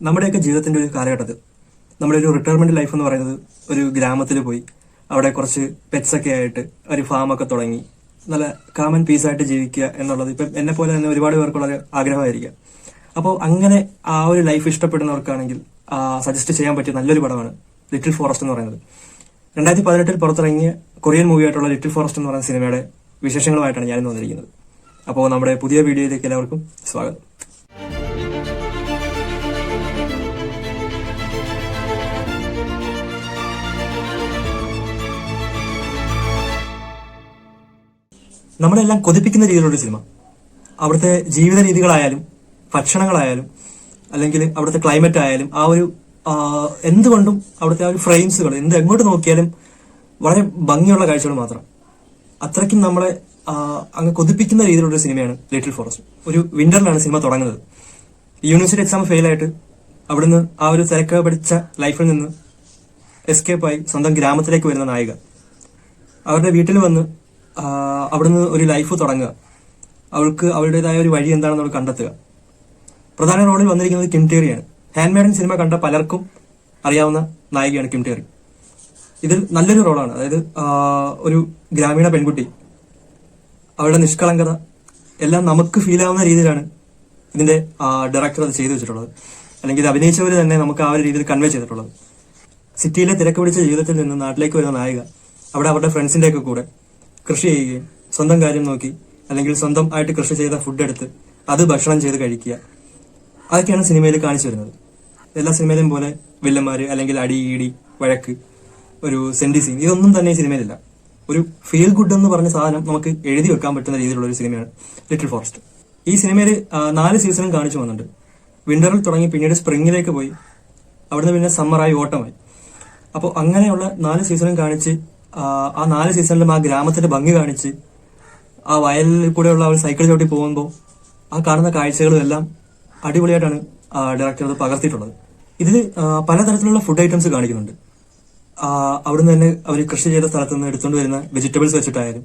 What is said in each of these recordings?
നമ്മുടെയൊക്കെ ജീവിതത്തിന്റെ ഒരു കാലഘട്ടത്തിൽ നമ്മുടെ ഒരു റിട്ടയർമെന്റ് ലൈഫ് എന്ന് പറയുന്നത് ഒരു ഗ്രാമത്തിൽ പോയി അവിടെ കുറച്ച് പെറ്റ്സ് ഒക്കെ ആയിട്ട് ഒരു ഫാമൊക്കെ തുടങ്ങി നല്ല കാമൻ പീസായിട്ട് ജീവിക്കുക എന്നുള്ളത് ഇപ്പം എന്നെ പോലെ തന്നെ ഒരുപാട് പേർക്കുള്ള ഒരു ആഗ്രഹമായിരിക്കാം. അപ്പോൾ അങ്ങനെ ആ ഒരു ലൈഫ് ഇഷ്ടപ്പെടുന്നവർക്കാണെങ്കിൽ സജസ്റ്റ് ചെയ്യാൻ പറ്റിയ നല്ലൊരു പടമാണ് ലിറ്റിൽ ഫോറസ്റ്റ് എന്ന് പറയുന്നത്. 2018 പുറത്തിറങ്ങിയ കൊറിയൻ മൂവിയായിട്ടുള്ള ലിറ്റിൽ ഫോറസ്റ്റ് എന്ന് പറയുന്ന സിനിമയുടെ വിശേഷങ്ങളുമായിട്ടാണ് ഞാനിന്ന് വന്നിരിക്കുന്നത്. അപ്പോൾ നമ്മുടെ പുതിയ വീഡിയോയിലേക്ക് എല്ലാവർക്കും സ്വാഗതം. നമ്മളെല്ലാം കൊതിപ്പിക്കുന്ന രീതിയിലുള്ള സിനിമ. അവിടുത്തെ ജീവിത രീതികളായാലും ഭക്ഷണങ്ങളായാലും അല്ലെങ്കിൽ അവിടുത്തെ ക്ലൈമറ്റ് ആയാലും ആ ഒരു എന്തുകൊണ്ടും അവിടുത്തെ ആ ഒരു ഫ്രെയിംസുകൾ എങ്ങോട്ട് നോക്കിയാലും വളരെ ഭംഗിയുള്ള കാഴ്ചകൾ മാത്രം. അത്രയ്ക്കും നമ്മളെ അങ്ങ് കൊതിപ്പിക്കുന്ന രീതിയിലുള്ള ഒരു സിനിമയാണ് ലിറ്റിൽ ഫോറസ്റ്റ്. ഒരു വിന്ററിലാണ് സിനിമ തുടങ്ങുന്നത്. യൂണിവേഴ്സിറ്റി എക്സാം ഫെയിലായിട്ട് അവിടുന്ന് ആ ഒരു തിരക്ക് പഠിച്ച ലൈഫിൽ നിന്ന് എസ്കേപ്പായി സ്വന്തം ഗ്രാമത്തിലേക്ക് വരുന്ന നായിക അവരുടെ വീട്ടിൽ വന്ന് അവിടുന്ന് ഒരു ലൈഫ് തുടങ്ങുക. അവൾക്ക് അവളുടേതായ ഒരു വഴി എന്താണെന്ന് അവൾ കണ്ടെത്തുക. പ്രധാന റോളിൽ വന്നിരിക്കുന്നത് കിം ടേറിയാണ്. ഹാൻഡ് മെയ്ഡൻ സിനിമ കണ്ട പലർക്കും അറിയാവുന്ന നായികയാണ് കിം ടേറി. ഇതിൽ നല്ലൊരു റോളാണ്. അതായത് ഒരു ഗ്രാമീണ പെൺകുട്ടി, അവളുടെ നിഷ്കളങ്കത എല്ലാം നമുക്ക് ഫീൽ ആവുന്ന രീതിയിലാണ് ഇതിന്റെ ഡയറക്ടർ അത് ചെയ്തു വെച്ചിട്ടുള്ളത്. അല്ലെങ്കിൽ ഇത് അഭിനയിച്ചവർ തന്നെ നമുക്ക് ആ ഒരു രീതിയിൽ കൺവേ ചെയ്തിട്ടുള്ളത്. സിറ്റിയിലെ തിരക്ക് പിടിച്ച ജീവിതത്തിൽ നിന്ന് നാട്ടിലേക്ക് വരുന്ന നായിക അവിടെ അവരുടെ ഫ്രണ്ട്സിന്റെ ഒക്കെ കൂടെ കൃഷി ചെയ്യുകയും സ്വന്തം കാര്യം നോക്കി അല്ലെങ്കിൽ സ്വന്തം ആയിട്ട് കൃഷി ചെയ്ത ഫുഡ് എടുത്ത് അത് ഭക്ഷണം ചെയ്ത് കഴിക്കുക, അതൊക്കെയാണ് സിനിമയിൽ കാണിച്ചു വരുന്നത്. എല്ലാ സിനിമയിലും പോലെ വില്ലന്മാര് അല്ലെങ്കിൽ അടി ഇടി വഴക്ക് ഒരു സെന്റി സീൻ ഇതൊന്നും തന്നെ ഈ സിനിമയിലില്ല. ഒരു ഫീൽ ഗുഡ് എന്ന് പറഞ്ഞ സാധനം നമുക്ക് എഴുതി വെക്കാൻ പറ്റുന്ന രീതിയിലുള്ള ഒരു സിനിമയാണ് ലിറ്റിൽ ഫോറസ്റ്റ്. ഈ സിനിമയിൽ 4 സീസണും കാണിച്ചു വന്നിട്ടുണ്ട്. വിന്ററിൽ തുടങ്ങി പിന്നീട് സ്പ്രിങ്ങിലേക്ക് പോയി, അവിടുന്ന് പിന്നെ സമ്മറായി ഓട്ടമായി. അപ്പോൾ അങ്ങനെയുള്ള 4 സീസണും കാണിച്ച് ആ 4 സീസണിലും ആ ഗ്രാമത്തിന്റെ ഭംഗി കാണിച്ച് ആ വയലിൽ കൂടെയുള്ള ഒരു സൈക്കിൾ ചവിട്ടി പോകുമ്പോൾ ആ കാണുന്ന കാഴ്ചകളും എല്ലാം അടിപൊളിയായിട്ടാണ് ഡയറക്ടർ അത് പകർത്തിയിട്ടുള്ളത്. ഇതിൽ പലതരത്തിലുള്ള ഫുഡ് ഐറ്റംസ് കാണിക്കുന്നുണ്ട്. അവിടുന്ന് തന്നെ അവർ കൃഷി ചെയ്ത സ്ഥലത്ത് നിന്ന് എടുത്തുകൊണ്ട് വരുന്ന വെജിറ്റബിൾസ് വെച്ചിട്ടായാലും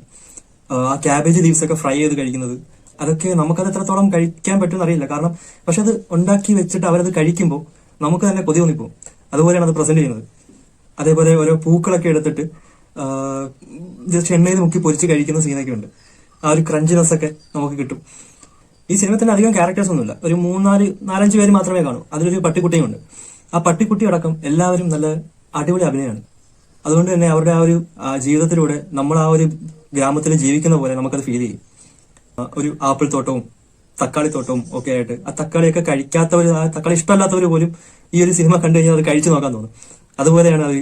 ആ ക്യാബേജ് ലീവ്സ് ഒക്കെ ഫ്രൈ ചെയ്ത് കഴിക്കുന്നത്, അതൊക്കെ നമുക്കത് എത്രത്തോളം കഴിക്കാൻ പറ്റുമെന്ന് അറിയില്ല. കാരണം പക്ഷെ അത് ഉണ്ടാക്കി വെച്ചിട്ട് അവരത് കഴിക്കുമ്പോൾ നമുക്ക് തന്നെ കൊതി തോന്നിപ്പോകും. അതുപോലെയാണ് അത് പ്രസന്റ് ചെയ്യുന്നത്. അതേപോലെ ഓരോ പൂക്കളൊക്കെ എടുത്തിട്ട് ജസ്റ്റ് എണ്ണയിൽ മുക്കി പൊരിച്ച് കഴിക്കുന്ന സീനൊക്കെ ഉണ്ട്. ആ ഒരു ക്രഞ്ചിനെസ് ഒക്കെ നമുക്ക് കിട്ടും. ഈ സിനിമ തന്നെ അധികം ക്യാരക്ടേഴ്സ് ഒന്നുമില്ല. ഒരു 4-5 പേര് മാത്രമേ കാണൂ. അതിലൊരു പട്ടിക്കുട്ടിയും ഉണ്ട്. ആ പട്ടിക്കുട്ടി അടക്കം എല്ലാവരും നല്ല അടിപൊളി അഭിനയമാണ്. അതുകൊണ്ട് തന്നെ അവരുടെ ആ ഒരു ജീവിതത്തിലൂടെ നമ്മൾ ആ ഒരു ഗ്രാമത്തിൽ ജീവിക്കുന്ന പോലെ നമുക്കത് ഫീൽ ചെയ്യും. ഒരു ആപ്പിൾ തോട്ടവും തക്കാളി തോട്ടവും ഒക്കെ ആയിട്ട് ആ തക്കാളിയൊക്കെ കഴിക്കാത്തവർ, ആ തക്കാളി ഇഷ്ടമല്ലാത്തവർ പോലും ഈ ഒരു സിനിമ കണ്ടു കഴിഞ്ഞാൽ അത് കഴിച്ചു നോക്കാൻ തോന്നും. അതുപോലെയാണ് അത്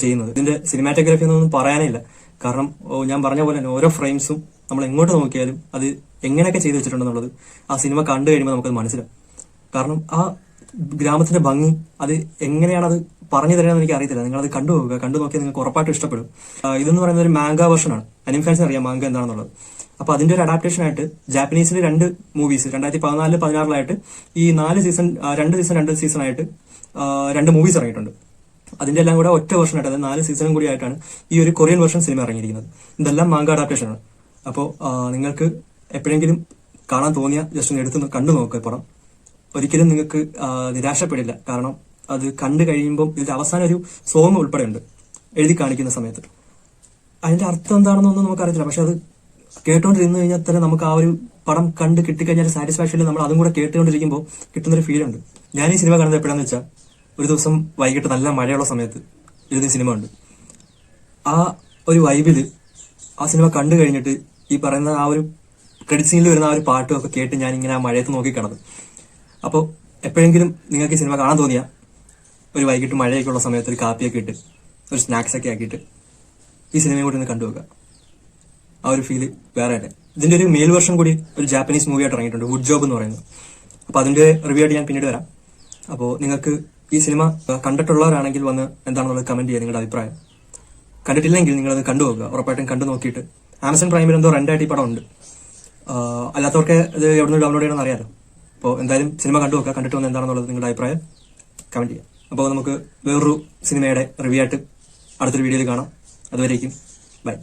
ചെയ്യുന്നത്. ഇതിന്റെ സിനിമാറ്റോഗ്രാഫി എന്നൊന്നും പറയാനില്ല. കാരണം ഞാൻ പറഞ്ഞ പോലെ തന്നെ ഓരോ ഫ്രെയിംസും നമ്മൾ എങ്ങോട്ട് നോക്കിയാലും അത് എങ്ങനെയൊക്കെ ചെയ്തു വെച്ചിട്ടുണ്ടെന്നുള്ളത് ആ സിനിമ കണ്ടു കഴിയുമ്പോൾ നമുക്കത് മനസ്സിലാവും. കാരണം ആ ഗ്രാമത്തിന്റെ ഭംഗി അത് എങ്ങനെയാണ് അത് പറഞ്ഞു തരാമെന്ന് എനിക്ക് അറിയത്തില്ല. നിങ്ങളത് കണ്ടു നോക്കുക. കണ്ടു നോക്കിയാൽ നിങ്ങൾക്ക് ഉറപ്പായിട്ടും ഇഷ്ടപ്പെടും. ഇതെന്ന് പറയുന്നത് ഒരു മാംഗ വെർഷനാണ്. അനിമൽ ഫാൻസിന് അറിയാം മാംഗ എന്താണെന്നുള്ളത്. അപ്പൊ അതിന്റെ ഒരു അഡാപ്റ്റേഷൻ ആയിട്ട് ജാപ്പനീസിൽ 2 മൂവീസ് 2014-16 ഈ 2 സീസൺ ആയിട്ട് 2 മൂവീസ് ഇറങ്ങിയിട്ടുണ്ട്. അതിന്റെ എല്ലാം കൂടെ ഒറ്റ വെർഷൻ ആയിട്ട്, അതായത് 4 സീസണും കൂടി ആയിട്ടാണ് ഈ ഒരു കൊറിയൻ വെർഷൻ സിനിമ ഇറങ്ങിയിരിക്കുന്നത്. ഇതെല്ലാം മാംഗ അഡാപ്റ്റേഷൻ ആണ്. അപ്പോൾ നിങ്ങൾക്ക് എപ്പോഴെങ്കിലും കാണാൻ തോന്നിയ ജസ്റ്റ് ഒന്ന് എടുത്ത് കണ്ടു നോക്കുക. പടം ഒരിക്കലും നിങ്ങൾക്ക് നിരാശപ്പെടില്ല. കാരണം അത് കണ്ടു കഴിയുമ്പോൾ ഇതിന്റെ അവസാനം ഒരു സോങ് ഉൾപ്പെടെ ഉണ്ട് എഴുതി കാണിക്കുന്ന സമയത്ത്. അതിന്റെ അർത്ഥം എന്താണെന്നൊന്നും നമുക്കറിയത്തില്ല. പക്ഷെ അത് കേട്ടോണ്ടിരുന്നു കഴിഞ്ഞാൽ തന്നെ നമുക്ക് ആ ഒരു പടം കണ്ട് കിട്ടിക്കഴിഞ്ഞാൽ സാറ്റിസ്ഫാക്ഷനിൽ നമ്മൾ അതും കൂടെ കേട്ടുകൊണ്ടിരിക്കുമ്പോൾ കിട്ടുന്നൊരു ഫീൽ ഉണ്ട്. ഞാൻ ഈ സിനിമ കാണുന്നത് എപ്പോഴാന്ന് വെച്ചാൽ ഒരു ദിവസം വൈകിട്ട് നല്ല മഴയുള്ള സമയത്ത് ഇരുന്ന സിനിമ ഉണ്ട്. ആ ഒരു വൈബില് ആ സിനിമ കണ്ടു കഴിഞ്ഞിട്ട് ഈ പറയുന്ന ആ ഒരു ക്രെഡിറ്റ് സീനിൽ വരുന്ന ആ ഒരു പാട്ടും ഒക്കെ കേട്ട് ഞാൻ ഇങ്ങനെ ആ മഴയത്ത് നോക്കി കിടന്നു. അപ്പോൾ എപ്പോഴെങ്കിലും നിങ്ങൾക്ക് ഈ സിനിമ കാണാൻ തോന്നിയാൽ ഒരു വൈകിട്ട് മഴയൊക്കെ ഉള്ള സമയത്ത് ഒരു കാപ്പിയൊക്കെ ഇട്ട് ഒരു സ്നാക്സ് ഒക്കെ ആക്കിയിട്ട് ഈ സിനിമയും കൂടി ഒന്ന് കണ്ടുവെക്കുക. ആ ഒരു ഫീല് വേറെ അല്ലേ. ഇതിന്റെ ഒരു മെയിൽ വെർഷൻ കൂടി ഒരു ജാപ്പനീസ് മൂവി ആയിട്ട് ഇറങ്ങിയിട്ടുണ്ട്, വുഡ് ജോബ് എന്ന് പറയുന്നത്. അപ്പൊ അതിന്റെ റിവ്യൂ ആയിട്ട് ഞാൻ പിന്നീട് വരാം. അപ്പോൾ നിങ്ങൾക്ക് ഈ സിനിമ കണ്ടിട്ടുള്ളവരാണെങ്കിൽ വന്ന് എന്താണെന്നുള്ളത് കമന്റ് ചെയ്യുക നിങ്ങളുടെ അഭിപ്രായം. കണ്ടിട്ടില്ലെങ്കിൽ നിങ്ങളത് കണ്ടുപോകുക. ഉറപ്പായിട്ടും കണ്ടു നോക്കിയിട്ട് ആമസോൺ പ്രൈമിൽ എന്തോ റെന്റായിട്ട് ഈ പടം ഉണ്ട്. അല്ലാത്തവർക്ക് ഇത് എവിടെ നിന്ന് ഡൗൺലോഡ് ചെയ്യണമെന്ന് അറിയാലോ. അപ്പോൾ എന്തായാലും സിനിമ കണ്ടു നോക്കുക. കണ്ടിട്ട് വന്ന് എന്താണെന്നുള്ളത് നിങ്ങളുടെ അഭിപ്രായം കമന്റ് ചെയ്യുക. അപ്പോൾ നമുക്ക് വേറൊരു സിനിമയുടെ റിവ്യൂ ആയിട്ട് അടുത്തൊരു വീഡിയോയിൽ കാണാം. അതുവരേക്കും ബൈ.